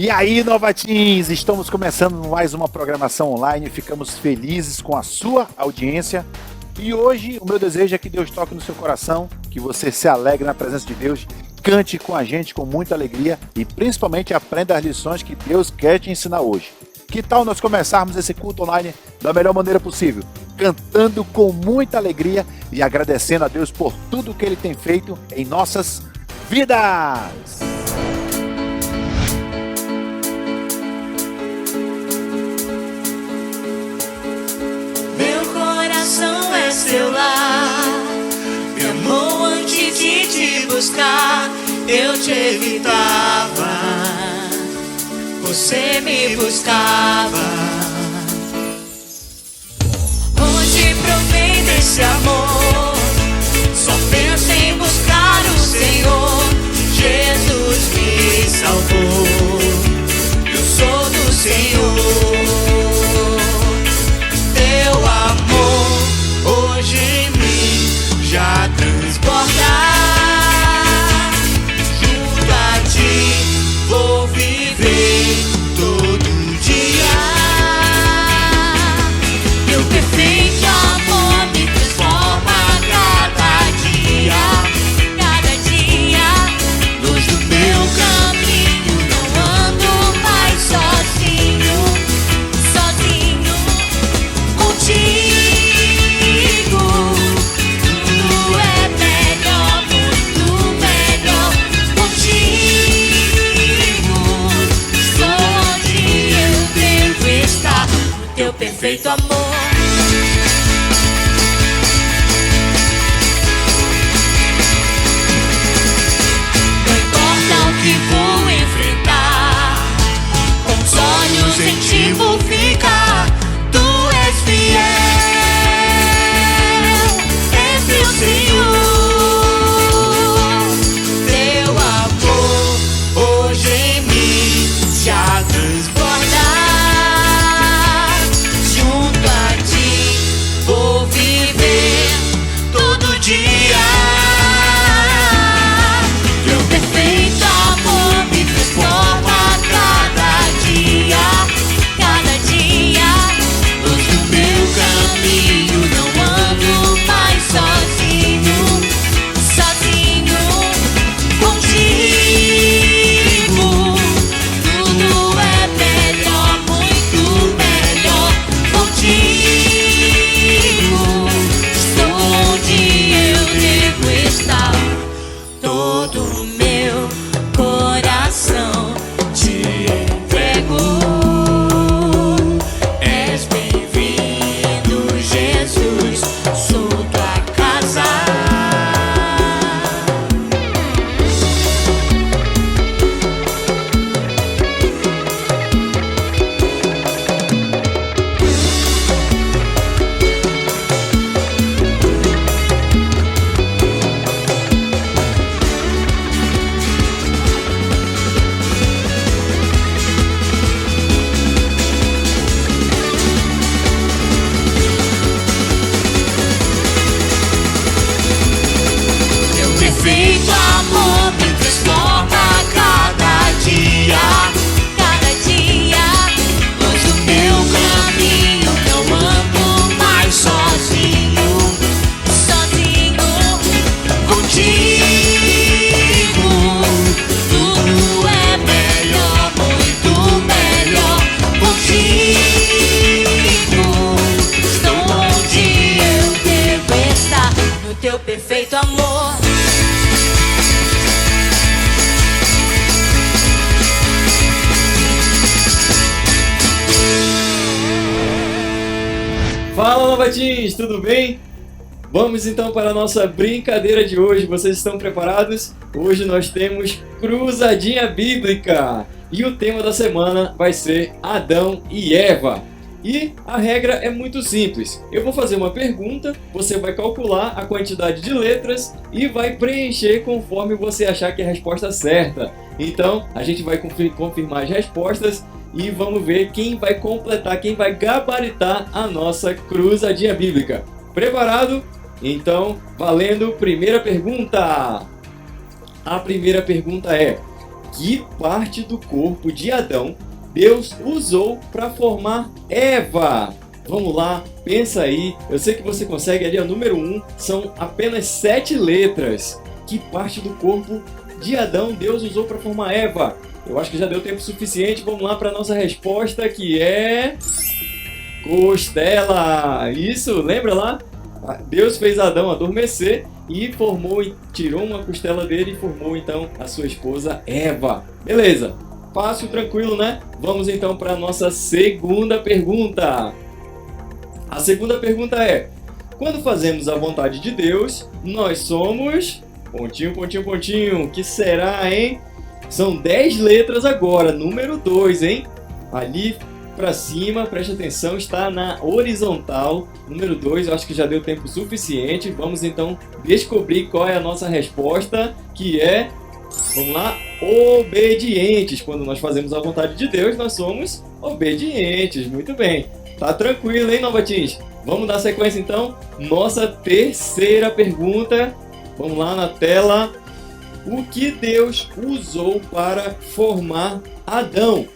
E aí, novatins, estamos começando mais uma programação online, ficamos felizes com a sua audiência e hoje o meu desejo é que Deus toque no seu coração, que você se alegre na presença de Deus, cante com a gente com muita alegria e principalmente aprenda as lições que Deus quer te ensinar hoje. Que tal nós começarmos esse culto online da melhor maneira possível, cantando com muita alegria e agradecendo a Deus por tudo que Ele tem feito em nossas vidas! É seu lar, me amou antes de te buscar, eu te evitava, você me buscava. Hoje provei desse amor, só penso em buscar o Senhor. Jesus me salvou, eu sou do Senhor. Hoje em mim já transporta, junto a ti vou viver todo dia. Teu perfeito amor me transforma cada dia, luz do meu caminho, não ando mais sozinho, contigo. Teu perfeito amor. Não importa o que vou enfrentar, com os olhos em ti vou ficar. Tu és fiel, és meu Senhor. Teu amor hoje em mim já transborda. Teu perfeito amor me transforma cada dia, luz do meu caminho, não ando mais sozinho, contigo. Tudo é melhor, muito melhor, contigo. Todo meu coração te entrego. És bem-vindo, Jesus, sou tua casa. Perfeito amor me transforma cada dia, luz do meu caminho, não ando mais sozinho, contigo. Tudo é melhor, muito melhor, contigo. Estou onde eu devo estar, no teu perfeito amor. Fala, novatins, tudo bem? Vamos então para a nossa brincadeira de hoje. Vocês estão preparados? Hoje nós temos Cruzadinha Bíblica e o tema da semana vai ser Adão e Eva. E a regra é muito simples. Eu vou fazer uma pergunta, você vai calcular a quantidade de letras e vai preencher conforme você achar que é a resposta certa. Então, a gente vai confirmar as respostas e vamos ver quem vai completar, quem vai gabaritar a nossa Cruzadinha Bíblica. Preparado? Então, valendo, primeira pergunta! A primeira pergunta é: que parte do corpo de Adão Deus usou para formar Eva? Vamos lá, pensa aí. Eu sei que você consegue ali, número 1, são apenas 7 letras. Que parte do corpo de Adão Deus usou para formar Eva? Eu acho que já deu tempo suficiente. Vamos lá para a nossa resposta, que é... costela! Isso, lembra lá? Deus fez Adão adormecer e tirou uma costela dele e formou então a sua esposa Eva. Beleza, fácil, tranquilo, né? Vamos então para a nossa segunda pergunta. A segunda pergunta é: quando fazemos a vontade de Deus, nós somos... pontinho, pontinho, pontinho. O que será, hein? São 10 letras agora, número 2, hein? Ali para cima, preste atenção, está na horizontal. Número 2, eu acho que já deu tempo suficiente. Vamos então descobrir qual é a nossa resposta, que é, vamos lá, obedientes. Quando nós fazemos a vontade de Deus, nós somos obedientes. Muito bem. Tá tranquilo, hein, Novatins? Vamos dar sequência então. Nossa terceira pergunta. Vamos lá na tela. O que Deus usou para formar Adão?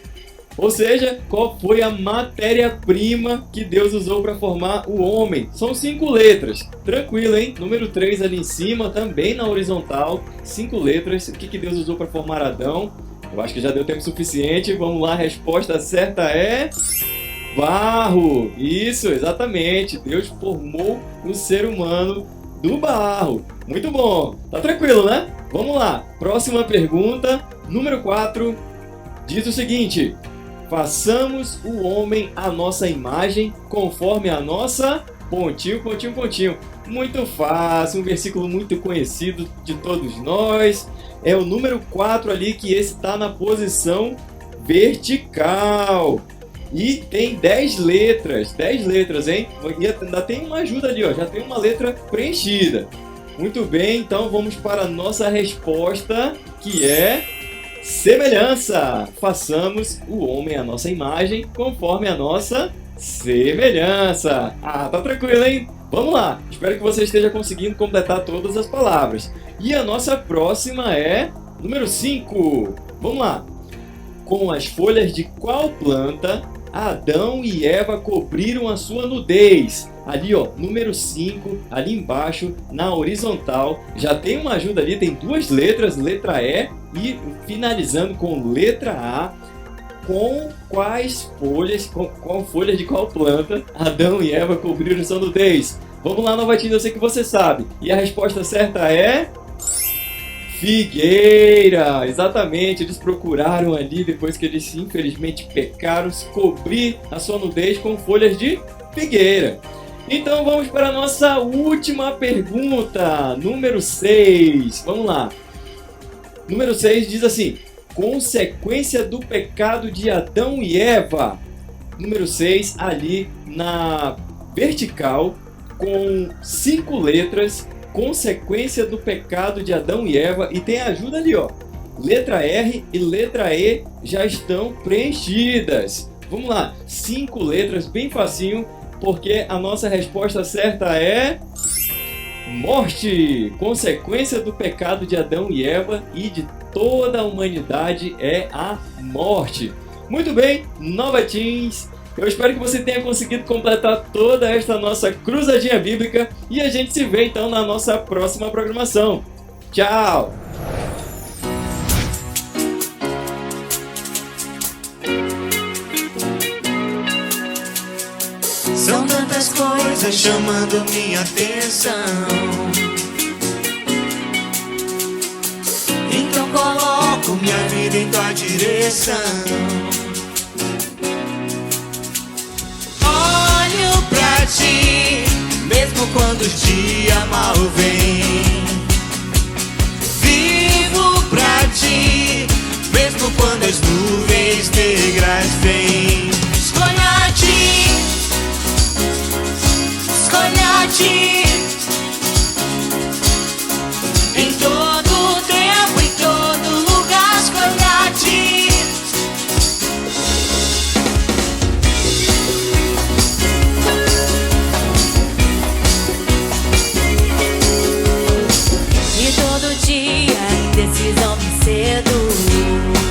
Ou seja, qual foi a matéria-prima que Deus usou para formar o homem? São 5 letras. Tranquilo, hein? Número 3 ali em cima, também na horizontal. 5 letras. O que Deus usou para formar Adão? Eu acho que já deu tempo suficiente. Vamos lá, a resposta certa é... barro. Isso, exatamente. Deus formou o ser humano do barro. Muito bom. Tá tranquilo, né? Vamos lá. Próxima pergunta. Número 4. Diz o seguinte: façamos o homem à nossa imagem, conforme a nossa... pontinho, pontinho, pontinho. Muito fácil, um versículo muito conhecido de todos nós. É o número 4 ali, que esse está na posição vertical. E tem 10 letras. 10 letras, hein? E ainda tem uma ajuda ali, ó. Já tem uma letra preenchida. Muito bem, então vamos para a nossa resposta, que é... semelhança. Façamos o homem à nossa imagem, conforme a nossa semelhança. Ah, tá tranquilo, hein? Vamos lá. Espero que você esteja conseguindo completar todas as palavras. E a nossa próxima é número 5. Vamos lá. Com as folhas de qual planta Adão e Eva cobriram a sua nudez? Ali, ó, número 5, ali embaixo, na horizontal. Já tem uma ajuda ali, tem 2 letras, letra E e finalizando com letra A. Com quais folhas, com folhas de qual planta Adão e Eva cobriram sua nudez? Vamos lá, Novatinho, eu sei que você sabe. E a resposta certa é... figueira. Exatamente, eles procuraram ali, depois que eles infelizmente pecaram, se cobrir a sua nudez com folhas de figueira. Então vamos para a nossa última pergunta, número 6. Vamos lá. Número 6 diz assim: consequência do pecado de Adão e Eva. Número 6, ali na vertical, com 5 letras, consequência do pecado de Adão e Eva. E tem a ajuda ali, ó. Letra R e letra E já estão preenchidas. Vamos lá, 5 letras, bem facinho, porque a nossa resposta certa é... morte. Consequência do pecado de Adão e Eva e de toda a humanidade é a morte. Muito bem, Novatins, eu espero que você tenha conseguido completar toda esta nossa cruzadinha bíblica e a gente se vê então na nossa próxima programação. Tchau! São tantas coisas chamando minha atenção, então coloco minha vida em tua direção. Olho pra ti, mesmo quando o dia mal vem. Vivo pra ti, mesmo quando as nuvens negras vêm. Escolha a ti, escolha a ti, em todo tempo, em todo lugar, escolha a ti. E todo dia, indecisão me cedo.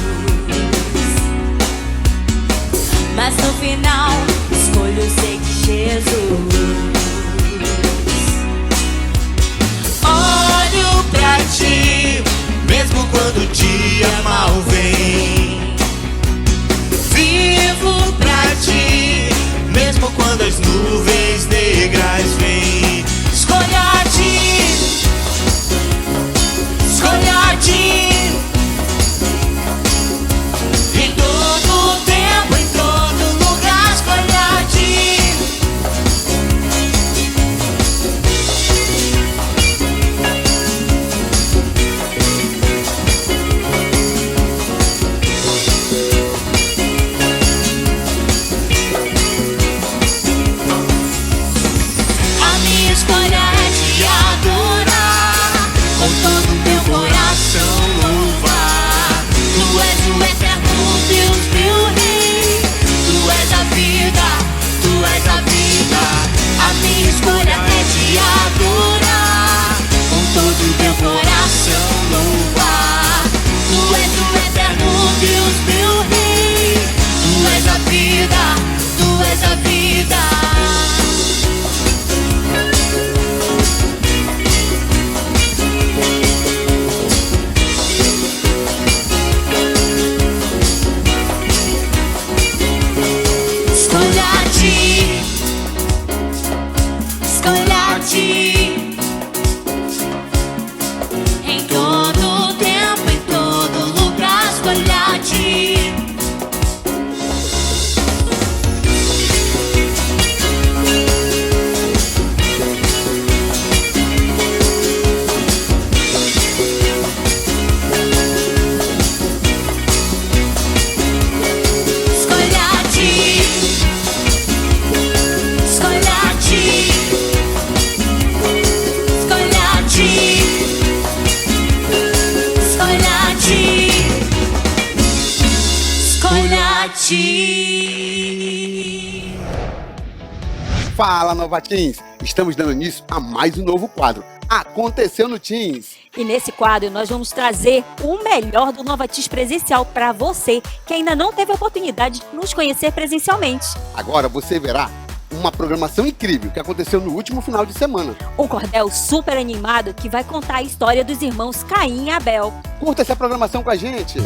Teens. Fala, Nova Teens! Estamos dando início a mais um novo quadro. Aconteceu no Teens! E nesse quadro nós vamos trazer o melhor do Nova Teens presencial para você que ainda não teve a oportunidade de nos conhecer presencialmente. Agora você verá uma programação incrível que aconteceu no último final de semana. Um cordel super animado que vai contar a história dos irmãos Caim e Abel. Curta essa programação com a gente!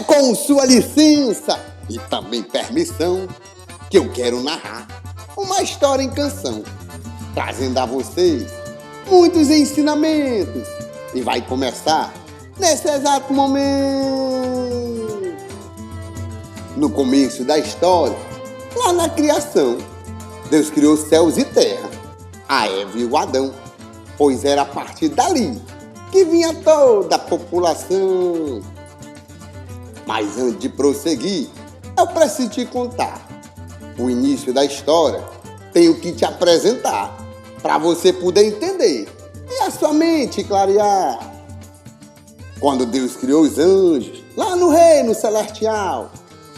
Com sua licença e também permissão, que eu quero narrar uma história em canção, trazendo a vocês muitos ensinamentos. E vai começar nesse exato momento. No começo da história, lá na criação, Deus criou céus e terra, a Eva e o Adão, pois era a partir dali que vinha toda a população. Mas antes de prosseguir, eu preciso te contar o início da história. Tenho que te apresentar para você poder entender e a sua mente clarear. Quando Deus criou os anjos lá no reino celestial,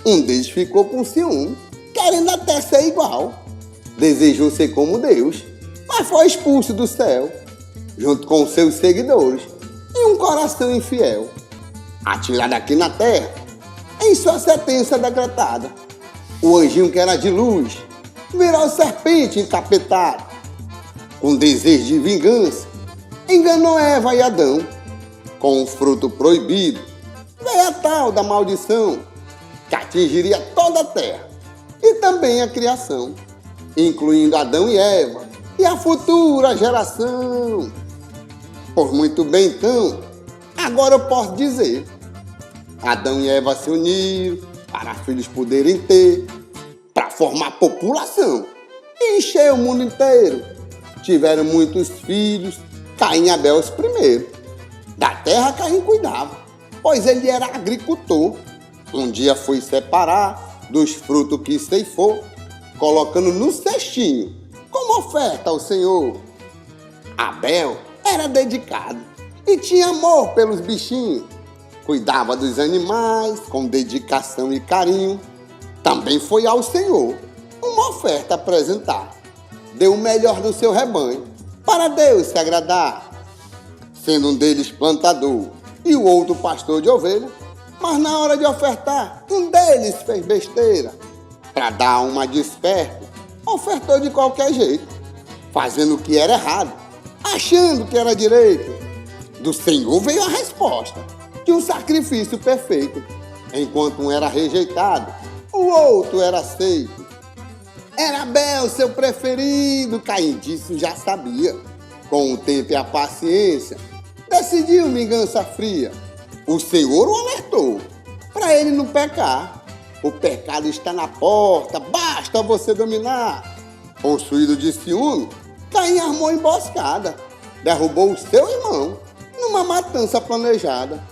um deles ficou com ciúme, querendo até ser igual. Desejou ser como Deus, mas foi expulso do céu, junto com seus seguidores e um coração infiel, atirado aqui na terra. Em sua sentença decretada, o anjinho que era de luz virou serpente encapetada. Com desejo de vingança, enganou Eva e Adão. Com o fruto proibido, veio a tal da maldição que atingiria toda a terra e também a criação, incluindo Adão e Eva e a futura geração. Por muito bem então, agora eu posso dizer: Adão e Eva se uniram para filhos poderem ter, para formar população e encher o mundo inteiro. Tiveram muitos filhos, Caim e Abel os primeiros. Da terra Caim cuidava, pois ele era agricultor. Um dia foi separar dos frutos que ceifou, colocando no cestinho como oferta ao Senhor. Abel era dedicado e tinha amor pelos bichinhos. Cuidava dos animais com dedicação e carinho. Também foi ao Senhor uma oferta apresentar. Deu o melhor do seu rebanho para Deus se agradar. Sendo um deles plantador e o outro pastor de ovelha, mas na hora de ofertar, um deles fez besteira. Para dar uma desperta, ofertou de qualquer jeito, fazendo o que era errado, achando que era direito. Do Senhor veio a resposta de um sacrifício perfeito. Enquanto um era rejeitado, o outro era aceito. Era Abel seu preferido, Caim disso já sabia. Com o tempo e a paciência, decidiu vingança fria. O Senhor o alertou para ele não pecar. O pecado está na porta, basta você dominar. Possuído de ciúme, Caim armou emboscada, derrubou o seu irmão numa matança planejada.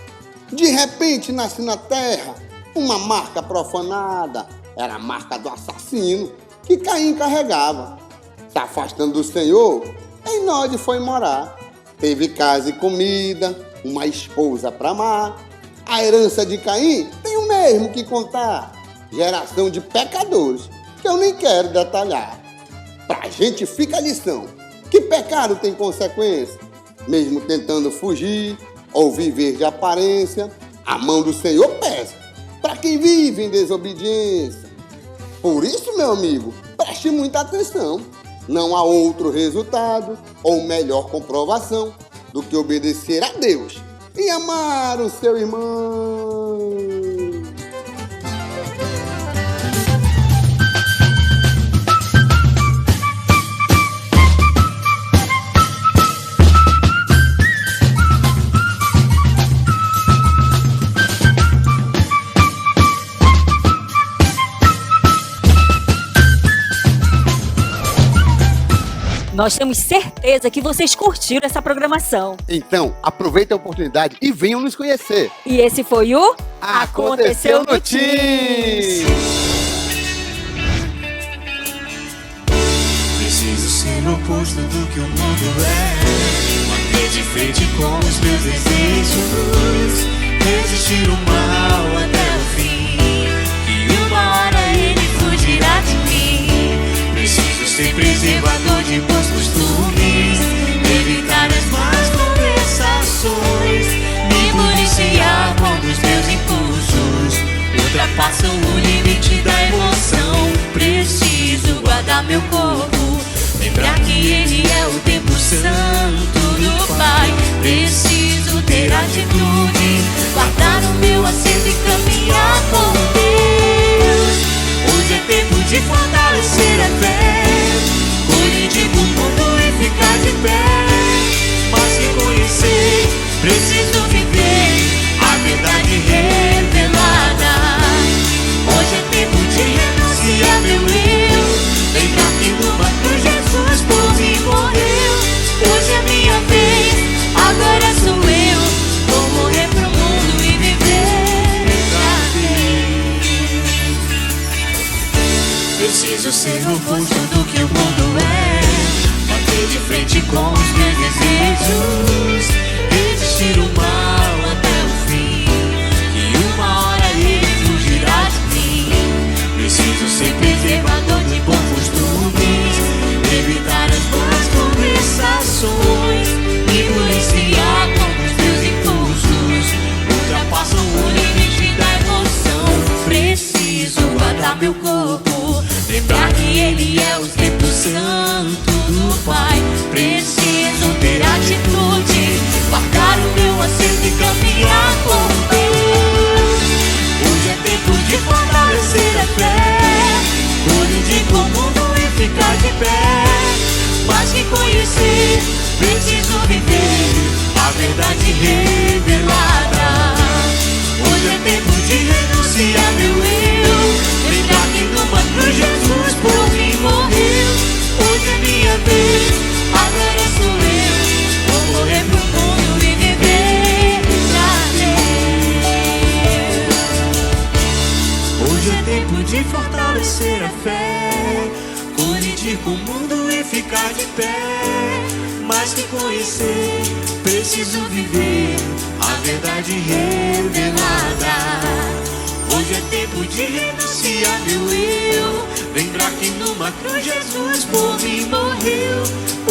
De repente nasce na terra uma marca profanada. Era a marca do assassino que Caim carregava. Se afastando do Senhor, em Nod foi morar. Teve casa e comida, uma esposa para amar. A herança de Caim tem o mesmo que contar. Geração de pecadores que eu nem quero detalhar. Pra gente fica a lição que pecado tem consequência. Mesmo tentando fugir ou viver de aparência, a mão do Senhor pesa para quem vive em desobediência. Por isso, meu amigo, preste muita atenção. Não há outro resultado ou melhor comprovação do que obedecer a Deus e amar o seu irmão. Nós temos certeza que vocês curtiram essa programação. Então, aproveita a oportunidade e venham nos conhecer. E esse foi o Aconteceu no Teens! Preciso ser o oposto do que o mundo é. Manter de frente com os meus desejos. Resistir o mal até o fim. E uma hora ele fugirá de mim. Preciso ser preservador de bons costumes. Evitar as más conversações. Me policiar quando os meus impulsos ultrapassam o limite da emoção. Preciso guardar meu corpo. Lembrar que ele é o tempo santo do Pai. Preciso ter atitude. Guardar o meu assento e caminhar com Deus. Hoje é tempo de fortalecer a fé. Colidir com o mundo e ficar de pé. Mas que conhecer, preciso viver a verdade revelada. Hoje é tempo de renunciar meu eu. Lembrar que numa cruz Jesus por mim morreu. Hoje é minha vez, agora sou eu. Vou morrer pro mundo e viver pra Deus. Preciso ser o oposto do que o mundo é. Bater de frente com os meus desejos. Resistir o mal até o fim. E uma hora ele fugirá de mim. Preciso ser preservador de bons costumes. Evitar as más conversações. Me policiar quando os meus impulsos ultrapassam o limite da emoção. Preciso guardar meu corpo. Lembrar que ele é o Espírito Santo do Pai. Preciso ter atitude. Guardar o meu assento e caminhar com Deus. Hoje é tempo de fortalecer a fé. Colidir com o mundo e ficar de pé. Mas que conhecer, preciso viver a verdade revelada. Hoje é tempo de renunciar meu eu. Lembrar que numa cruz Jesus por mim morreu. Hoje é minha vez, agora sou eu. Vou morrer pro mundo e viver pra Deus. Hoje é tempo de fortalecer a fé. Colidir com o mundo e ficar de pé. Mais que conhecer, preciso viver a verdade revelada. Hoje é tempo de renunciar meu eu. Lembrar que numa cruz Jesus por mim morreu.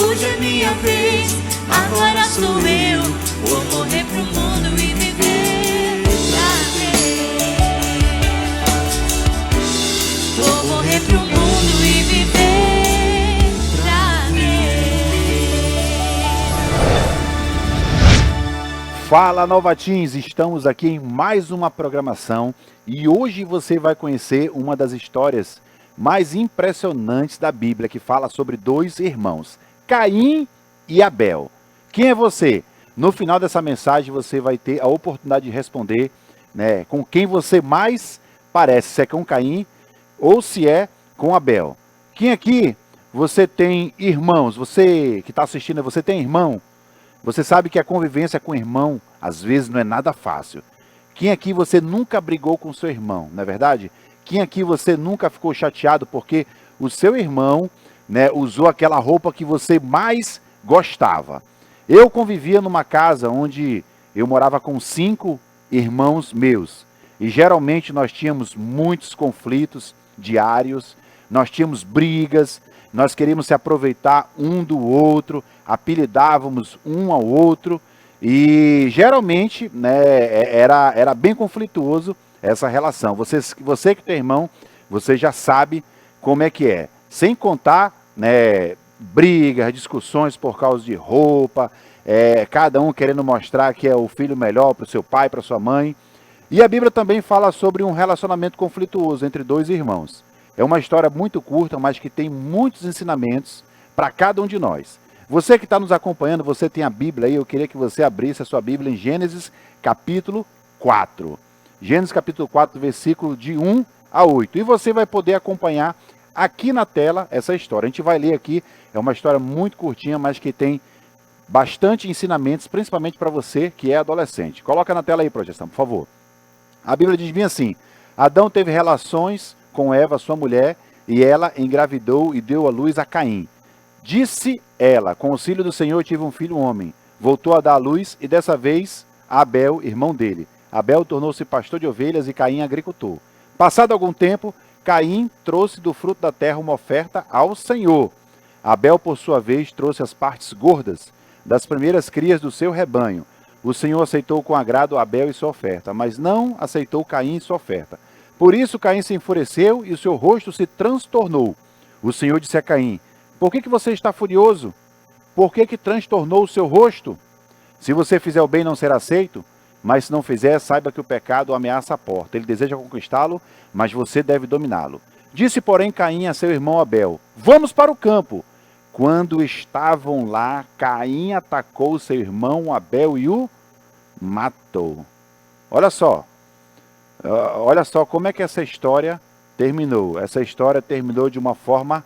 Hoje é minha vez, agora sou eu. Vou morrer pro mundo e viver pra Deus. Vou morrer pro mundo e viver pra Deus. Fala, Nova Teens! Estamos aqui em mais uma programação e hoje você vai conhecer uma das histórias mais impressionantes da Bíblia, que fala sobre dois irmãos, Caim e Abel. Quem é você? No final dessa mensagem você vai ter a oportunidade de responder, né, com quem você mais parece, se é com Caim ou se é com Abel. Quem aqui você tem irmãos? Você que está assistindo, você tem irmão? Você sabe que a convivência com o irmão, às vezes, não é nada fácil. Quem aqui você nunca brigou com seu irmão, não é verdade? Quem aqui você nunca ficou chateado porque o seu irmão, né, usou aquela roupa que você mais gostava? Eu convivia numa casa onde eu morava com 5 irmãos meus. E geralmente nós tínhamos muitos conflitos diários, nós tínhamos brigas, nós queríamos se aproveitar um do outro, apelidávamos um ao outro e geralmente, né, era bem conflituoso essa relação. Você que tem irmão, você já sabe como é que é. Sem contar, né, brigas, discussões por causa de roupa, cada um querendo mostrar que é o filho melhor para o seu pai, para sua mãe. E a Bíblia também fala sobre um relacionamento conflituoso entre dois irmãos. É uma história muito curta, mas que tem muitos ensinamentos para cada um de nós. Você que está nos acompanhando, você tem a Bíblia aí, eu queria que você abrisse a sua Bíblia em Gênesis capítulo 4. Gênesis capítulo 4, versículo de 1 a 8. E você vai poder acompanhar aqui na tela essa história. A gente vai ler aqui, é uma história muito curtinha, mas que tem bastante ensinamentos, principalmente para você que é adolescente. Coloca na tela aí, projeção, por favor. A Bíblia diz bem assim: Adão teve relações com Eva, sua mulher, e ela engravidou e deu à luz a Caim. Disse ela: com o auxílio do Senhor tive um filho homem. Voltou a dar à luz e dessa vez a Abel, irmão dele. Abel tornou-se pastor de ovelhas e Caim agricultor. Passado algum tempo, Caim trouxe do fruto da terra uma oferta ao Senhor. Abel, por sua vez, trouxe as partes gordas das primeiras crias do seu rebanho. O Senhor aceitou com agrado Abel e sua oferta, mas não aceitou Caim e sua oferta. Por isso Caim se enfureceu e o seu rosto se transtornou. O Senhor disse a Caim: por que você está furioso? Por que transtornou o seu rosto? Se você fizer o bem, não será aceito, mas se não fizer, saiba que o pecado ameaça a porta. Ele deseja conquistá-lo, mas você deve dominá-lo. Disse, porém, Caim a seu irmão Abel: vamos para o campo. Quando estavam lá, Caim atacou seu irmão Abel e o matou. Olha só como é que essa história terminou. Essa história terminou de uma forma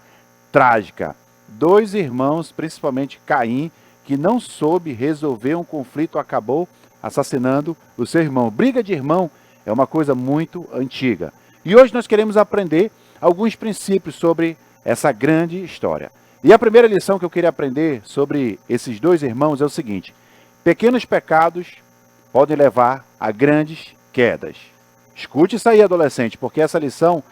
trágica. Dois irmãos, principalmente Caim, que não soube resolver um conflito, acabou assassinando o seu irmão. Briga de irmão é uma coisa muito antiga. E hoje nós queremos aprender alguns princípios sobre essa grande história. E a primeira lição que eu queria aprender sobre esses dois irmãos é o seguinte: pequenos pecados podem levar a grandes quedas. Escute isso aí, adolescente, porque essa lição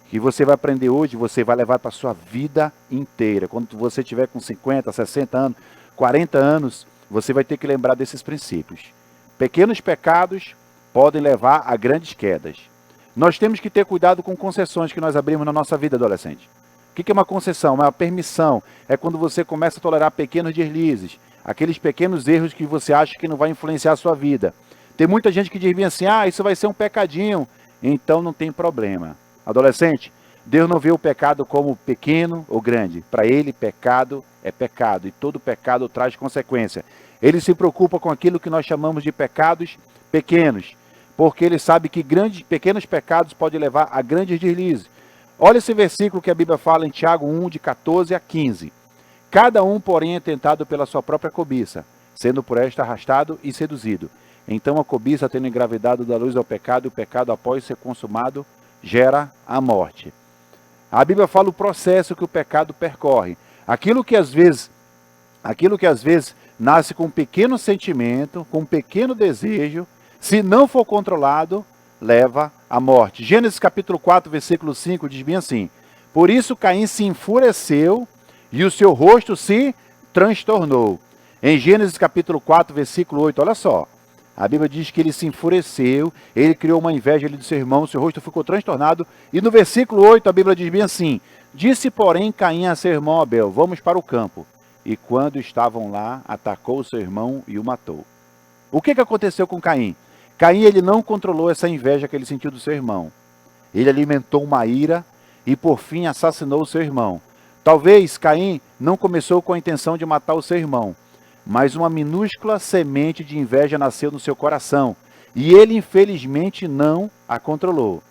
que você vai aprender hoje, você vai levar para a sua vida inteira. Quando você tiver com 50, 60 anos, 40 anos, você vai ter que lembrar desses princípios. Pequenos pecados podem levar a grandes quedas. Nós temos que ter cuidado com concessões que nós abrimos na nossa vida, adolescente. O que é uma concessão? Uma permissão. É quando você começa a tolerar pequenos deslizes, aqueles pequenos erros que você acha que não vai influenciar a sua vida. Tem muita gente que diz bem assim: isso vai ser um pecadinho, então não tem problema. Adolescente, Deus não vê o pecado como pequeno ou grande. Para Ele, pecado é pecado e todo pecado traz consequência. Ele se preocupa com aquilo que nós chamamos de pecados pequenos, porque Ele sabe que pequenos pecados podem levar a grandes deslizes. Olha esse versículo que a Bíblia fala em Tiago 1, de 14 a 15. Cada um, porém, é tentado pela sua própria cobiça, sendo por esta arrastado e seduzido. Então a cobiça, tendo engravidado, dá luz ao pecado, e o pecado, após ser consumado, gera a morte. A Bíblia fala o processo que o pecado percorre. Aquilo que às vezes nasce com um pequeno sentimento, com um pequeno desejo, se não for controlado, leva à morte. Gênesis capítulo 4, versículo 5 diz bem assim: por isso Caim se enfureceu e o seu rosto se transtornou. Em Gênesis capítulo 4, versículo 8, olha só. A Bíblia diz que ele se enfureceu, ele criou uma inveja de seu irmão, seu rosto ficou transtornado. E no versículo 8 a Bíblia diz bem assim: disse, porém, Caim a seu irmão Abel: vamos para o campo. E quando estavam lá, atacou seu irmão e o matou. O que aconteceu com Caim? Caim, ele não controlou essa inveja que ele sentiu do seu irmão. Ele alimentou uma ira e por fim assassinou o seu irmão. Talvez Caim não começou com a intenção de matar o seu irmão, mas uma minúscula semente de inveja nasceu no seu coração, e ele infelizmente não a controlou.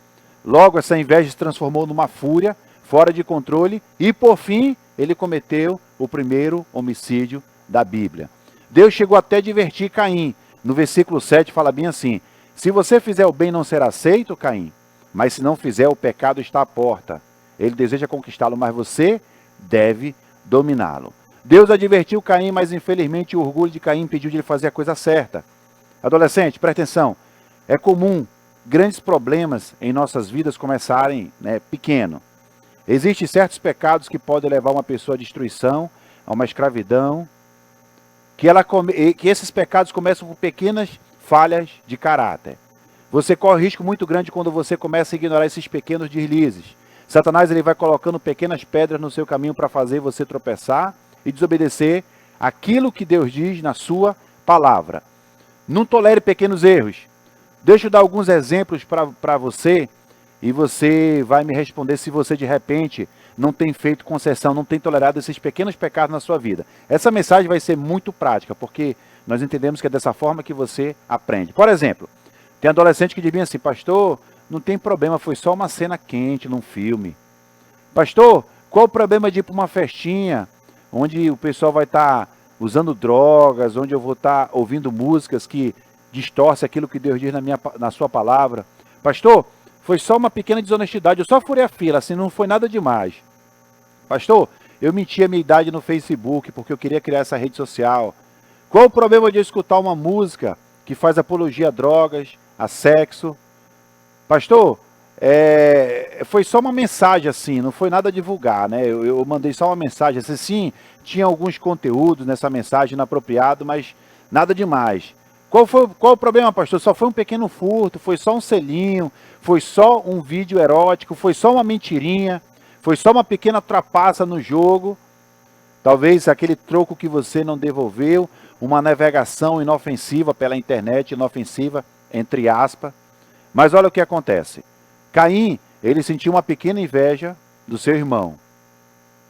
Logo, essa inveja se transformou numa fúria, fora de controle, e por fim, ele cometeu o primeiro homicídio da Bíblia. Deus chegou até a advertir Caim. No versículo 7 fala bem assim: se você fizer o bem, não será aceito, Caim, mas se não fizer, o pecado está à porta. Ele deseja conquistá-lo, mas você deve dominá-lo. Deus advertiu Caim, mas infelizmente o orgulho de Caim impediu de ele fazer a coisa certa. Adolescente, presta atenção. É comum grandes problemas em nossas vidas começarem pequeno. Existem certos pecados que podem levar uma pessoa à destruição, a uma escravidão, que esses pecados começam por pequenas falhas de caráter. Você corre risco muito grande quando você começa a ignorar esses pequenos deslizes. Satanás, ele vai colocando pequenas pedras no seu caminho para fazer você tropeçar e desobedecer aquilo que Deus diz na sua palavra. Não tolere pequenos erros. Deixa eu dar alguns exemplos para você e você vai me responder se você de repente não tem feito concessão, não tem tolerado esses pequenos pecados na sua vida. Essa mensagem vai ser muito prática, porque nós entendemos que é dessa forma que você aprende. Por exemplo, tem adolescente que diz bem assim: pastor, não tem problema, foi só uma cena quente num filme. Pastor, qual o problema de ir para uma festinha onde o pessoal vai estar usando drogas, onde eu vou estar ouvindo músicas que distorcem aquilo que Deus diz na sua palavra? Pastor, foi só uma pequena desonestidade, eu só furei a fila, assim, não foi nada demais. Pastor, eu menti a minha idade no Facebook porque eu queria criar essa rede social. Qual o problema de eu escutar uma música que faz apologia a drogas, a sexo? Pastor, foi só uma mensagem assim, não foi nada divulgar, né? Eu mandei só uma mensagem, assim, sim, tinha alguns conteúdos nessa mensagem inapropriado, mas nada demais. Qual o problema, pastor? Só foi um pequeno furto, foi só um selinho, foi só um vídeo erótico, foi só uma mentirinha, foi só uma pequena trapaça no jogo. Talvez aquele troco que você não devolveu, uma navegação inofensiva pela internet, inofensiva, entre aspas. Mas olha o que acontece. Caim, ele sentiu uma pequena inveja do seu irmão.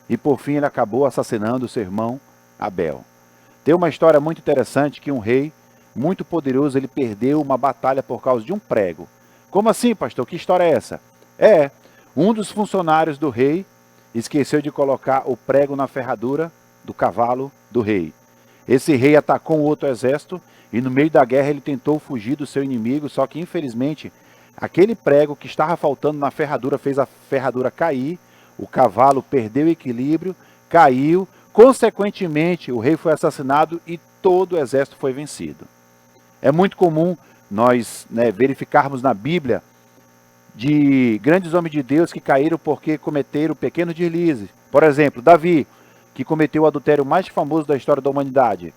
E por fim ele acabou assassinando o seu irmão Abel. Tem uma história muito interessante que um rei muito poderoso, ele perdeu uma batalha por causa de um prego. Como assim, pastor? Que história é essa? Um dos funcionários do rei esqueceu de colocar o prego na ferradura do cavalo do rei. Esse rei atacou um outro exército e no meio da guerra ele tentou fugir do seu inimigo, só que infelizmente aquele prego que estava faltando na ferradura fez a ferradura cair, o cavalo perdeu o equilíbrio, caiu, consequentemente o rei foi assassinado e todo o exército foi vencido. É muito comum nós verificarmos na Bíblia de grandes homens de Deus que caíram porque cometeram pequenos deslizes. Por exemplo, Davi, que cometeu o adultério mais famoso da história da humanidade.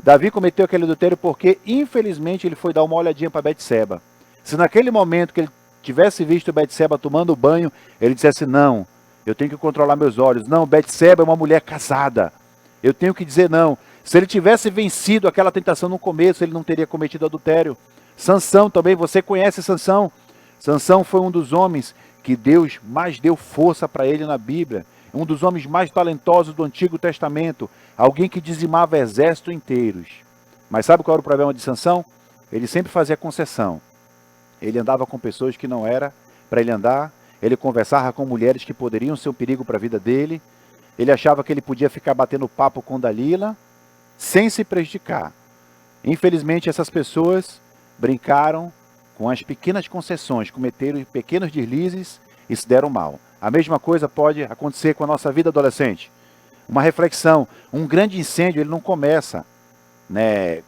Davi cometeu aquele adultério porque, infelizmente, ele foi dar uma olhadinha para Betseba. Se naquele momento que ele tivesse visto Betseba tomando banho, ele dissesse, não, eu tenho que controlar meus olhos. Não, Betseba é uma mulher casada. Eu tenho que dizer não. Se ele tivesse vencido aquela tentação no começo, ele não teria cometido adultério. Sansão também, você conhece Sansão? Sansão foi um dos homens que Deus mais deu força para ele na Bíblia. Um dos homens mais talentosos do Antigo Testamento. Alguém que dizimava exércitos inteiros. Mas sabe qual era o problema de Sansão? Ele sempre fazia concessão. Ele andava com pessoas que não era para ele andar. Ele conversava com mulheres que poderiam ser um perigo para a vida dele. Ele achava que ele podia ficar batendo papo com Dalila sem se prejudicar. Infelizmente, essas pessoas brincaram com as pequenas concessões, cometeram pequenos deslizes e se deram mal. A mesma coisa pode acontecer com a nossa vida adolescente. Uma reflexão, um grande incêndio, ele não começa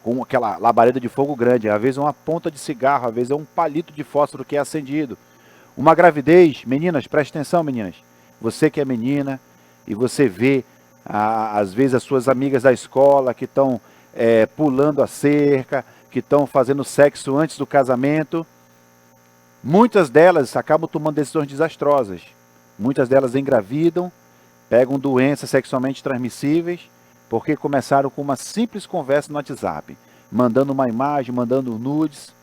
com aquela labareda de fogo grande. Às vezes é uma ponta de cigarro, às vezes é um palito de fósforo que é acendido. Uma gravidez, meninas, preste atenção, meninas. Você que é menina e você vê, às vezes, as suas amigas da escola que estão pulando a cerca, que estão fazendo sexo antes do casamento. Muitas delas acabam tomando decisões desastrosas. Muitas delas engravidam, pegam doenças sexualmente transmissíveis, porque começaram com uma simples conversa no WhatsApp, mandando uma imagem, mandando nudes.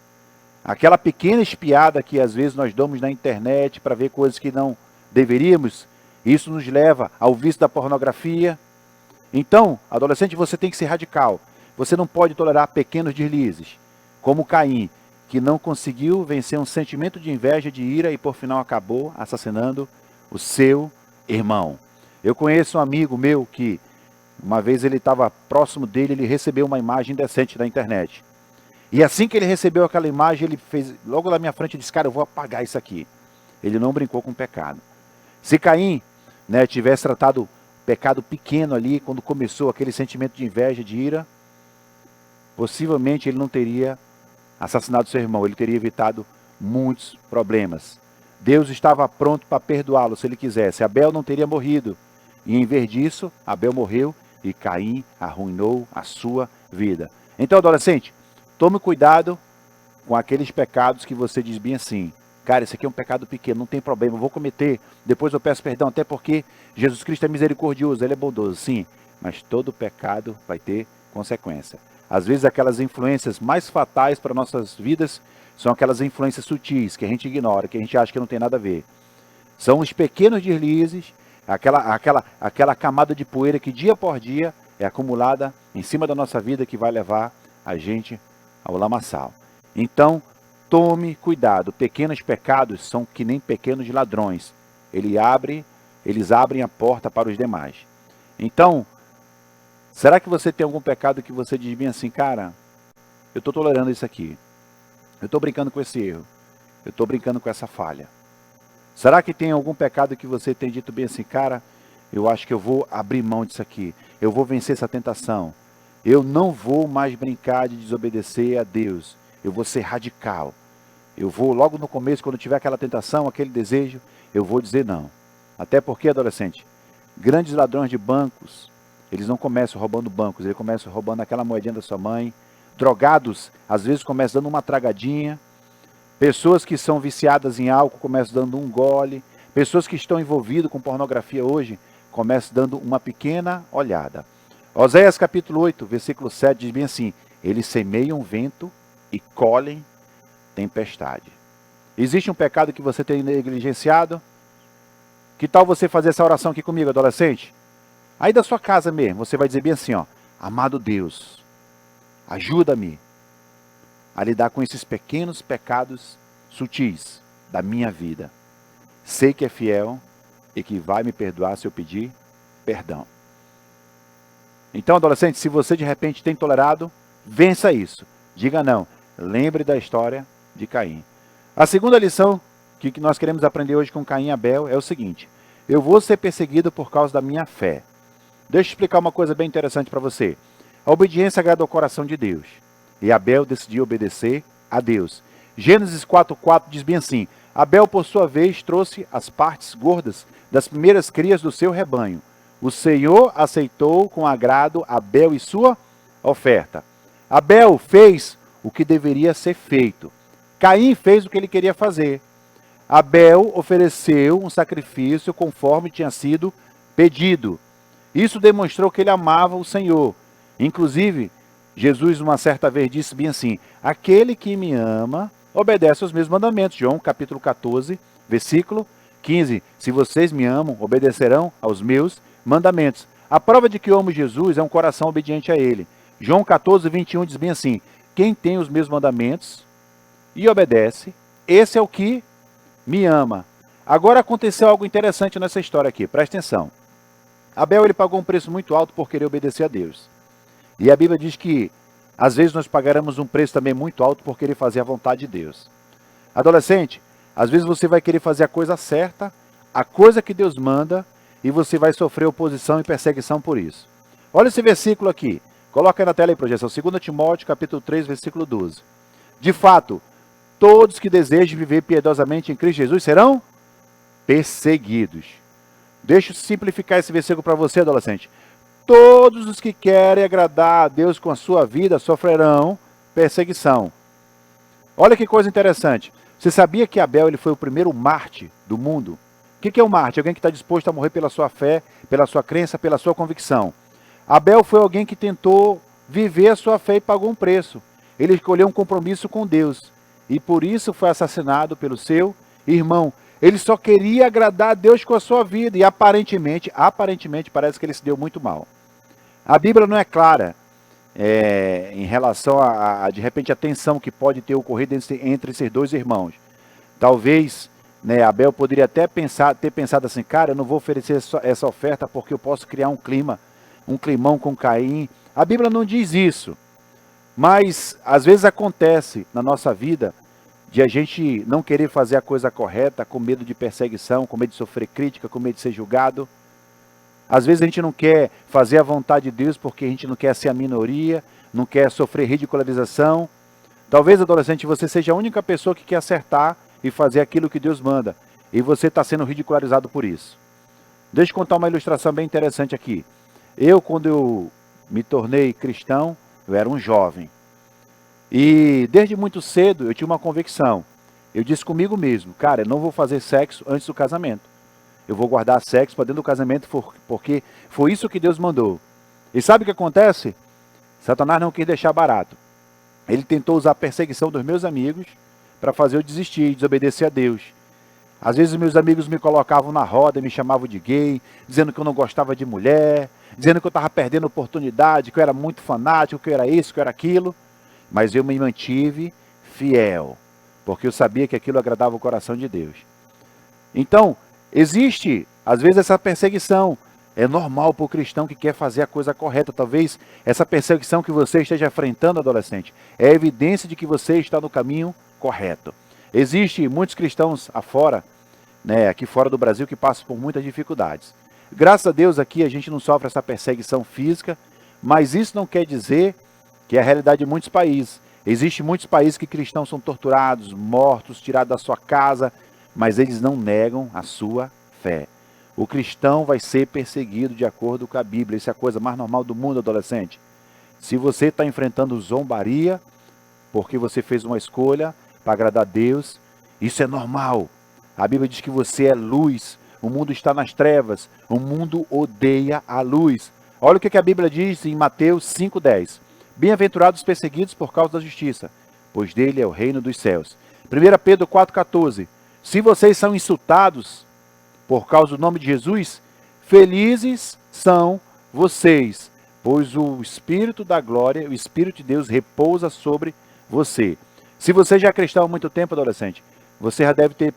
Aquela pequena espiada que às vezes nós damos na internet para ver coisas que não deveríamos, isso nos leva ao vício da pornografia. Então, adolescente, você tem que ser radical. Você não pode tolerar pequenos deslizes, como Caim, que não conseguiu vencer um sentimento de inveja, de ira e por final acabou assassinando o seu irmão. Eu conheço um amigo meu que, uma vez ele estava próximo dele, ele recebeu uma imagem indecente da internet. E assim que ele recebeu aquela imagem, ele fez, logo na minha frente, ele disse, cara, eu vou apagar isso aqui. Ele não brincou com o pecado. Se Caim tivesse tratado pecado pequeno ali, quando começou aquele sentimento de inveja, de ira, possivelmente ele não teria assassinado seu irmão, ele teria evitado muitos problemas. Deus estava pronto para perdoá-lo se ele quisesse. Abel não teria morrido. E em vez disso, Abel morreu e Caim arruinou a sua vida. Então, adolescente, tome cuidado com aqueles pecados que você diz bem assim, cara, esse aqui é um pecado pequeno, não tem problema, eu vou cometer, depois eu peço perdão, até porque Jesus Cristo é misericordioso, Ele é bondoso, sim, mas todo pecado vai ter consequência. Às vezes aquelas influências mais fatais para nossas vidas são aquelas influências sutis, que a gente ignora, que a gente acha que não tem nada a ver. São os pequenos deslizes, aquela camada de poeira que dia por dia é acumulada em cima da nossa vida que vai levar a gente ao lamaçal. Então, tome cuidado, pequenos pecados são que nem pequenos ladrões. Ele abre eles abrem a porta para os demais. Então, será que você tem algum pecado que você diz bem assim, cara, eu estou tolerando isso aqui, eu estou brincando com esse erro, eu estou brincando com essa falha? Será que tem algum pecado que você tem dito bem assim, cara, eu acho que eu vou abrir mão disso aqui, eu vou vencer essa tentação, eu não vou mais brincar de desobedecer a Deus, eu vou ser radical, eu vou logo no começo, quando tiver aquela tentação, aquele desejo, eu vou dizer não. Até porque, adolescente, grandes ladrões de bancos, eles não começam roubando bancos, eles começam roubando aquela moedinha da sua mãe. Drogados, às vezes começam dando uma tragadinha. Pessoas que são viciadas em álcool começam dando um gole. Pessoas que estão envolvidas com pornografia hoje começam dando uma pequena olhada. Oséias capítulo 8, versículo 7 diz bem assim, eles semeiam vento e colhem tempestade. Existe um pecado que você tem negligenciado? Que tal você fazer essa oração aqui comigo, adolescente? Aí da sua casa mesmo, você vai dizer bem assim, ó, amado Deus, ajuda-me a lidar com esses pequenos pecados sutis da minha vida. Sei que é fiel e que vai me perdoar se eu pedir perdão. Então, adolescente, se você de repente tem tolerado, vença isso. Diga não. Lembre da história de Caim. A segunda lição que nós queremos aprender hoje com Caim e Abel é o seguinte. Eu vou ser perseguido por causa da minha fé. Deixa eu explicar uma coisa bem interessante para você. A obediência agrada ao coração de Deus. E Abel decidiu obedecer a Deus. Gênesis 4:4 diz bem assim, Abel, por sua vez, trouxe as partes gordas das primeiras crias do seu rebanho. O Senhor aceitou com agrado Abel e sua oferta. Abel fez o que deveria ser feito. Caim fez o que ele queria fazer. Abel ofereceu um sacrifício conforme tinha sido pedido. Isso demonstrou que ele amava o Senhor. Inclusive, Jesus uma certa vez disse bem assim, aquele que me ama obedece aos meus mandamentos. João capítulo 14, versículo 15. Se vocês me amam, obedecerão aos meus mandamentos. A prova de que eu amo Jesus é um coração obediente a ele. João 14, 21 diz bem assim, quem tem os meus mandamentos e obedece, esse é o que me ama. Agora aconteceu algo interessante nessa história aqui, presta atenção. Abel ele pagou um preço muito alto por querer obedecer a Deus. E a Bíblia diz que às vezes nós pagaremos um preço também muito alto por querer fazer a vontade de Deus. Adolescente, às vezes você vai querer fazer a coisa certa, a coisa que Deus manda, e você vai sofrer oposição e perseguição por isso. Olha esse versículo aqui. Coloca aí na tela aí, projeção. 2 Timóteo, capítulo 3, versículo 12. De fato, todos que desejem viver piedosamente em Cristo Jesus serão perseguidos. Deixa eu simplificar esse versículo para você, adolescente. Todos os que querem agradar a Deus com a sua vida sofrerão perseguição. Olha que coisa interessante. Você sabia que Abel ele foi o primeiro mártir do mundo? O que é um mártir? Alguém que está disposto a morrer pela sua fé, pela sua crença, pela sua convicção. Abel foi alguém que tentou viver a sua fé e pagou um preço. Ele escolheu um compromisso com Deus. E por isso foi assassinado pelo seu irmão. Ele só queria agradar a Deus com a sua vida. E aparentemente parece que ele se deu muito mal. A Bíblia não é clara em relação a de repente, a tensão que pode ter ocorrido entre esses dois irmãos. Talvez, né, Abel poderia até ter pensado assim, cara, eu não vou oferecer essa oferta porque eu posso criar um climão com Caim. A Bíblia não diz isso. Mas, às vezes acontece na nossa vida de a gente não querer fazer a coisa correta, com medo de perseguição, com medo de sofrer crítica, com medo de ser julgado. Às vezes a gente não quer fazer a vontade de Deus porque a gente não quer ser a minoria, não quer sofrer ridicularização. Talvez, adolescente, você seja a única pessoa que quer acertar e fazer aquilo que Deus manda. E você está sendo ridicularizado por isso. Deixa eu contar uma ilustração bem interessante aqui. Quando eu me tornei cristão, eu era um jovem. E desde muito cedo eu tinha uma convicção. Eu disse comigo mesmo, cara, eu não vou fazer sexo antes do casamento. Eu vou guardar sexo para dentro do casamento porque foi isso que Deus mandou. E sabe o que acontece? Satanás não quis deixar barato. Ele tentou usar a perseguição dos meus amigos para fazer eu desistir, desobedecer a Deus. Às vezes meus amigos me colocavam na roda, me chamavam de gay, dizendo que eu não gostava de mulher, dizendo que eu estava perdendo oportunidade, que eu era muito fanático, que eu era isso, que eu era aquilo. Mas eu me mantive fiel, porque eu sabia que aquilo agradava o coração de Deus. Então, existe Às vezes essa perseguição é normal para o cristão que quer fazer a coisa correta. Talvez essa perseguição que você esteja enfrentando, adolescente, é evidência de que você está no caminho correto. Existem muitos cristãos afora, né, aqui fora do Brasil, que passam por muitas dificuldades. Graças a Deus aqui a gente não sofre essa perseguição física, mas isso não quer dizer que é a realidade de muitos países. Existem muitos países que cristãos são torturados, mortos, tirados da sua casa, mas eles não negam a sua fé. O cristão vai ser perseguido de acordo com a Bíblia. Isso é a coisa mais normal do mundo, adolescente. Se você está enfrentando zombaria, porque você fez uma escolha para agradar a Deus, isso é normal. A Bíblia diz que você é luz, o mundo está nas trevas, o mundo odeia a luz. Olha o que a Bíblia diz em Mateus 5,10. Bem-aventurados os perseguidos por causa da justiça, pois dele é o reino dos céus. 1 Pedro 4,14. Se vocês são insultados por causa do nome de Jesus, felizes são vocês, pois o Espírito da glória, o Espírito de Deus repousa sobre você. Se você já é cristão há muito tempo, adolescente, você já deve ter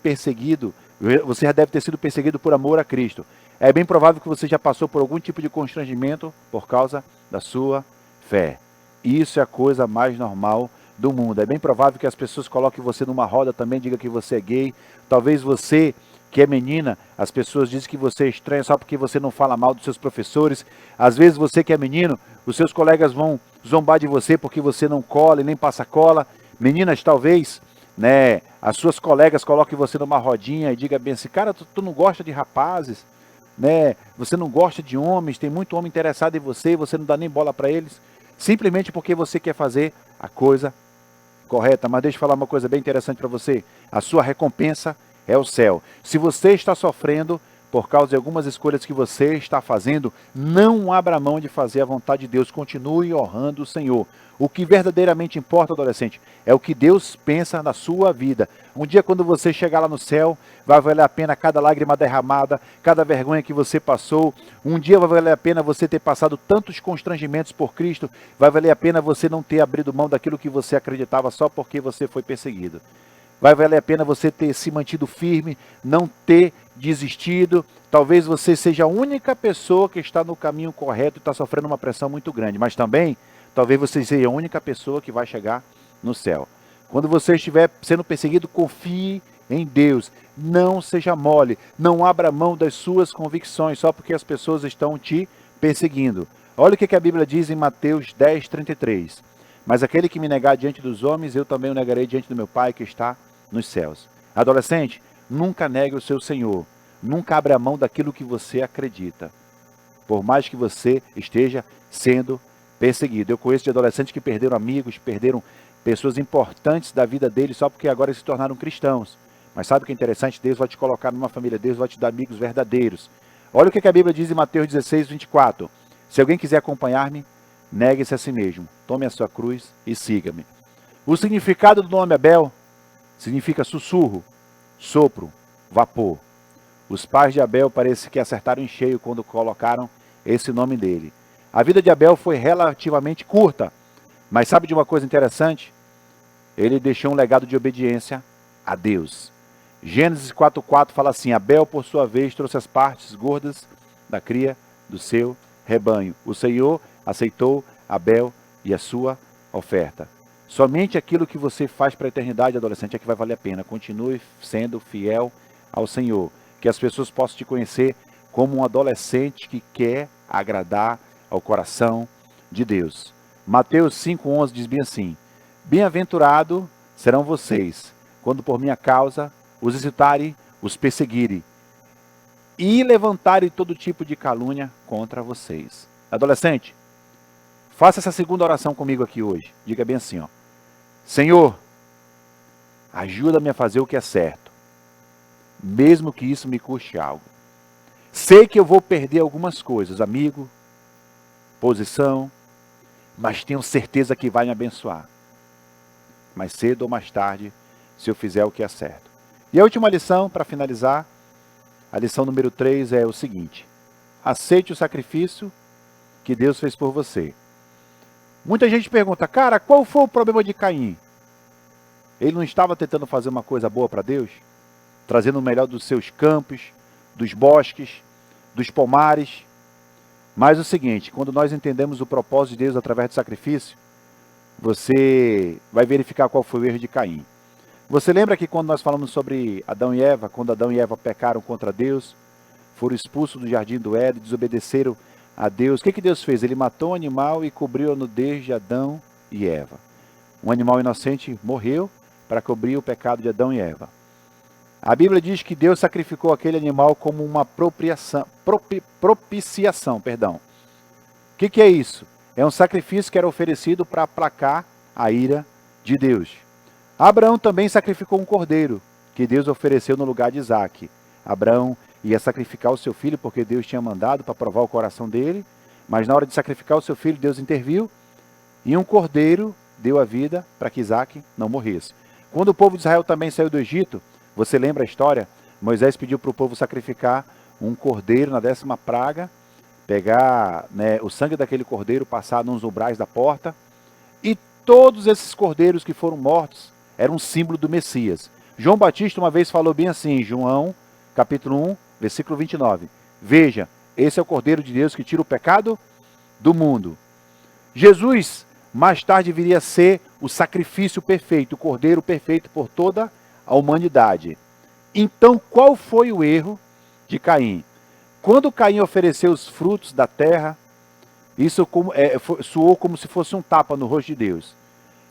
sido perseguido por amor a Cristo. É bem provável que você já passou por algum tipo de constrangimento por causa da sua fé. Isso é a coisa mais normal do mundo. É bem provável que as pessoas coloquem você numa roda também, digam que você é gay. Talvez você, que é menina, as pessoas dizem que você é estranho só porque você não fala mal dos seus professores. Às vezes você que é menino, os seus colegas vão zombar de você porque você não cola e nem passa cola. Meninas, talvez, né, as suas colegas coloquem você numa rodinha e digam bem assim, cara, tu não gosta de rapazes, né? Você não gosta de homens, tem muito homem interessado em você, você não dá nem bola para eles, simplesmente porque você quer fazer a coisa correta. Mas deixa eu falar uma coisa bem interessante para você. A sua recompensa é o céu. Se você está sofrendo por causa de algumas escolhas que você está fazendo, não abra mão de fazer a vontade de Deus. Continue honrando o Senhor. O que verdadeiramente importa, adolescente, é o que Deus pensa na sua vida. Um dia, quando você chegar lá no céu, vai valer a pena cada lágrima derramada, cada vergonha que você passou. Um dia vai valer a pena você ter passado tantos constrangimentos por Cristo. Vai valer a pena você não ter abrido mão daquilo que você acreditava só porque você foi perseguido. Vai valer a pena você ter se mantido firme, não ter desistido. Talvez você seja a única pessoa que está no caminho correto e está sofrendo uma pressão muito grande. Mas também, talvez você seja a única pessoa que vai chegar no céu. Quando você estiver sendo perseguido, confie em Deus. Não seja mole. Não abra mão das suas convicções só porque as pessoas estão te perseguindo. Olha o que a Bíblia diz em Mateus 10:33. Mas aquele que me negar diante dos homens, eu também o negarei diante do meu Pai que está nos céus. Adolescente, nunca negue o seu Senhor. Nunca abra mão daquilo que você acredita. Por mais que você esteja sendo perseguido. Eu conheço de adolescentes que perderam amigos, perderam pessoas importantes da vida deles só porque agora se tornaram cristãos. Mas sabe o que é interessante? Deus vai te colocar numa família, Deus vai te dar amigos verdadeiros. Olha o que a Bíblia diz em Mateus 16:24. Se alguém quiser acompanhar-me, negue-se a si mesmo, tome a sua cruz e siga-me. O significado do nome Abel significa sussurro, sopro, vapor. Os pais de Abel parece que acertaram em cheio quando colocaram esse nome dele. A vida de Abel foi relativamente curta, mas sabe de uma coisa interessante? Ele deixou um legado de obediência a Deus. Gênesis 4:4 fala assim, Abel, por sua vez, trouxe as partes gordas da cria do seu rebanho. O Senhor aceitou Abel e a sua oferta. Somente aquilo que você faz para a eternidade, adolescente, é que vai valer a pena. Continue sendo fiel ao Senhor. Que as pessoas possam te conhecer como um adolescente que quer agradar ao coração de Deus. Mateus 5:11 diz bem assim, bem-aventurado serão vocês, quando por minha causa os insultarem, os perseguirem e levantarem todo tipo de calúnia contra vocês. Adolescente, faça essa segunda oração comigo aqui hoje. Diga bem assim, ó. Senhor, ajuda-me a fazer o que é certo, mesmo que isso me custe algo. Sei que eu vou perder algumas coisas, amigo, posição, mas tenho certeza que vai me abençoar. Mais cedo ou mais tarde, se eu fizer o que é certo. E a última lição, para finalizar, a lição número 3 é o seguinte. Aceite o sacrifício que Deus fez por você. Muita gente pergunta, cara, qual foi o problema de Caim? Ele não estava tentando fazer uma coisa boa para Deus? Trazendo o melhor dos seus campos, dos bosques, dos pomares. Mas o seguinte, quando nós entendemos o propósito de Deus através do sacrifício, você vai verificar qual foi o erro de Caim. Você lembra que quando nós falamos sobre Adão e Eva, quando Adão e Eva pecaram contra Deus, foram expulsos do jardim do Éden, desobedeceram a Deus, o que Deus fez? Ele matou um animal e cobriu a nudez de Adão e Eva. Um animal inocente morreu para cobrir o pecado de Adão e Eva. A Bíblia diz que Deus sacrificou aquele animal como uma propiciação. O que é isso? É um sacrifício que era oferecido para aplacar a ira de Deus. Abraão também sacrificou um cordeiro, que Deus ofereceu no lugar de Isaque. Abraão ia sacrificar o seu filho, porque Deus tinha mandado para provar o coração dele, mas na hora de sacrificar o seu filho, Deus interviu, e um cordeiro deu a vida para que Isaque não morresse. Quando o povo de Israel também saiu do Egito, você lembra a história? Moisés pediu para o povo sacrificar um cordeiro na 10ª praga, pegar o sangue daquele cordeiro, passar nos umbrais da porta, e todos esses cordeiros que foram mortos eram um símbolo do Messias. João Batista uma vez falou bem assim, João, capítulo 1, versículo 29. Veja, esse é o Cordeiro de Deus que tira o pecado do mundo. Jesus, mais tarde, viria a ser o sacrifício perfeito, o Cordeiro perfeito por toda a humanidade. Então, qual foi o erro de Caim? Quando Caim ofereceu os frutos da terra, isso soou como se fosse um tapa no rosto de Deus.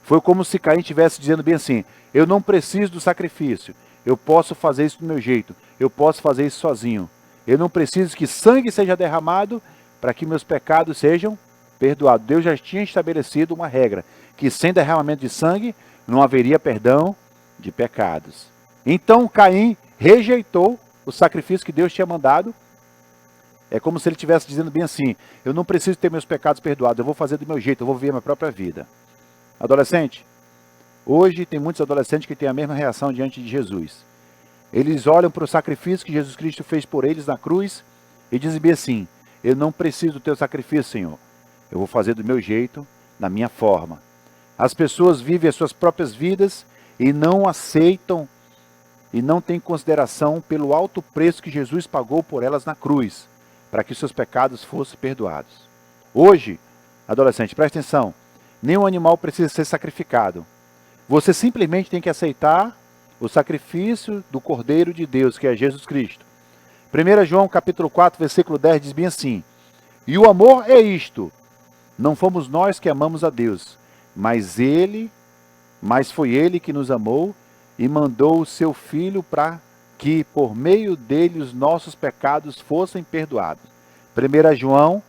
Foi como se Caim estivesse dizendo bem assim, eu não preciso do sacrifício, eu posso fazer isso do meu jeito, eu posso fazer isso sozinho. Eu não preciso que sangue seja derramado para que meus pecados sejam perdoados. Deus já tinha estabelecido uma regra, que sem derramamento de sangue não haveria perdão de pecados. Então Caim rejeitou o sacrifício que Deus tinha mandado. É como se ele estivesse dizendo bem assim, eu não preciso ter meus pecados perdoados, eu vou fazer do meu jeito, eu vou viver a minha própria vida. Adolescente, hoje tem muitos adolescentes que têm a mesma reação diante de Jesus. Eles olham para o sacrifício que Jesus Cristo fez por eles na cruz e dizem bem assim, eu não preciso do teu sacrifício, Senhor. Eu vou fazer do meu jeito, na minha forma. As pessoas vivem as suas próprias vidas e não aceitam e não têm consideração pelo alto preço que Jesus pagou por elas na cruz, para que seus pecados fossem perdoados. Hoje, adolescente, presta atenção, nenhum animal precisa ser sacrificado. Você simplesmente tem que aceitar o sacrifício do Cordeiro de Deus, que é Jesus Cristo. 1 João capítulo 4, versículo 10 diz bem assim, e o amor é isto, não fomos nós que amamos a Deus, mas foi Ele que nos amou e mandou o seu Filho para que por meio dele os nossos pecados fossem perdoados. 1 João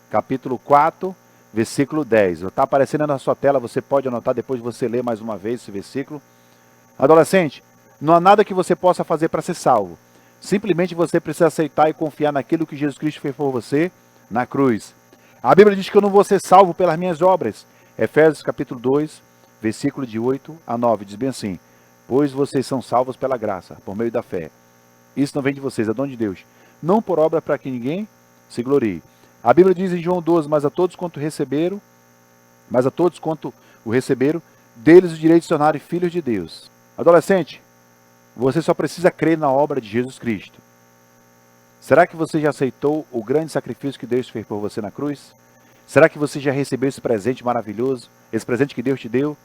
capítulo 4, versículo 10. Está aparecendo na sua tela, você pode anotar depois de você ler mais uma vez esse versículo. Adolescente, não há nada que você possa fazer para ser salvo. Simplesmente você precisa aceitar e confiar naquilo que Jesus Cristo fez por você na cruz. A Bíblia diz que eu não vou ser salvo pelas minhas obras. Efésios capítulo 2, versículo de 8 a 9, diz bem assim, pois vocês são salvos pela graça, por meio da fé. Isso não vem de vocês, é dom de Deus. Não por obra para que ninguém se glorie. A Bíblia diz em João 12, mas a todos quanto o receberam, deles o direito de se tornarem filhos de Deus. Adolescente, você só precisa crer na obra de Jesus Cristo. Será que você já aceitou o grande sacrifício que Deus fez por você na cruz? Será que você já recebeu esse presente maravilhoso, esse presente que Deus te deu?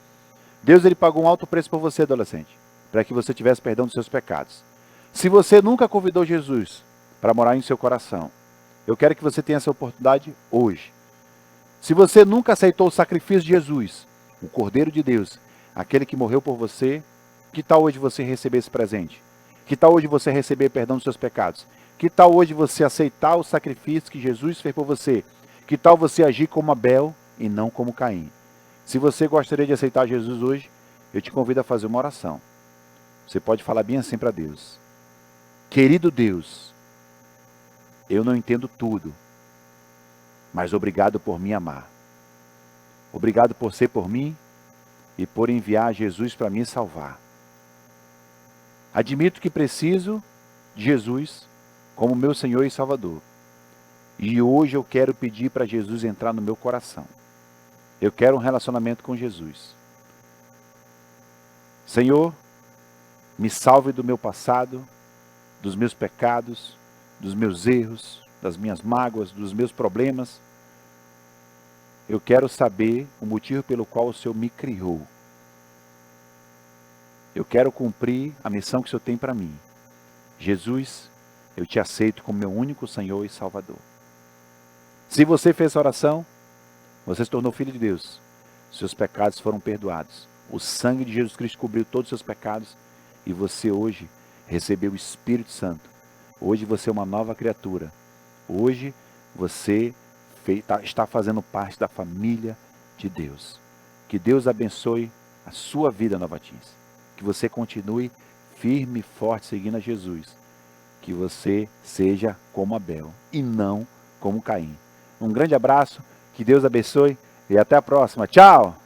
Deus ele pagou um alto preço por você, adolescente, para que você tivesse perdão dos seus pecados. Se você nunca convidou Jesus para morar em seu coração, eu quero que você tenha essa oportunidade hoje. Se você nunca aceitou o sacrifício de Jesus, o Cordeiro de Deus, aquele que morreu por você, que tal hoje você receber esse presente? Que tal hoje você receber perdão dos seus pecados? Que tal hoje você aceitar o sacrifício que Jesus fez por você? Que tal você agir como Abel e não como Caim? Se você gostaria de aceitar Jesus hoje, eu te convido a fazer uma oração. Você pode falar bem assim para Deus. Querido Deus, eu não entendo tudo, mas obrigado por me amar. Obrigado por ser por mim e por enviar Jesus para me salvar. Admito que preciso de Jesus como meu Senhor e Salvador. E hoje eu quero pedir para Jesus entrar no meu coração. Eu quero um relacionamento com Jesus. Senhor, me salve do meu passado, dos meus pecados, dos meus erros, das minhas mágoas, dos meus problemas. Eu quero saber o motivo pelo qual o Senhor me criou. Eu quero cumprir a missão que o Senhor tem para mim. Jesus, eu te aceito como meu único Senhor e Salvador. Se você fez essa oração, você se tornou filho de Deus. Seus pecados foram perdoados. O sangue de Jesus Cristo cobriu todos os seus pecados. E você hoje recebeu o Espírito Santo. Hoje você é uma nova criatura. Hoje você está fazendo parte da família de Deus. Que Deus abençoe a sua vida, Novatins. Que você continue firme e forte seguindo a Jesus. Que você seja como Abel e não como Caim. Um grande abraço, que Deus abençoe e até a próxima. Tchau!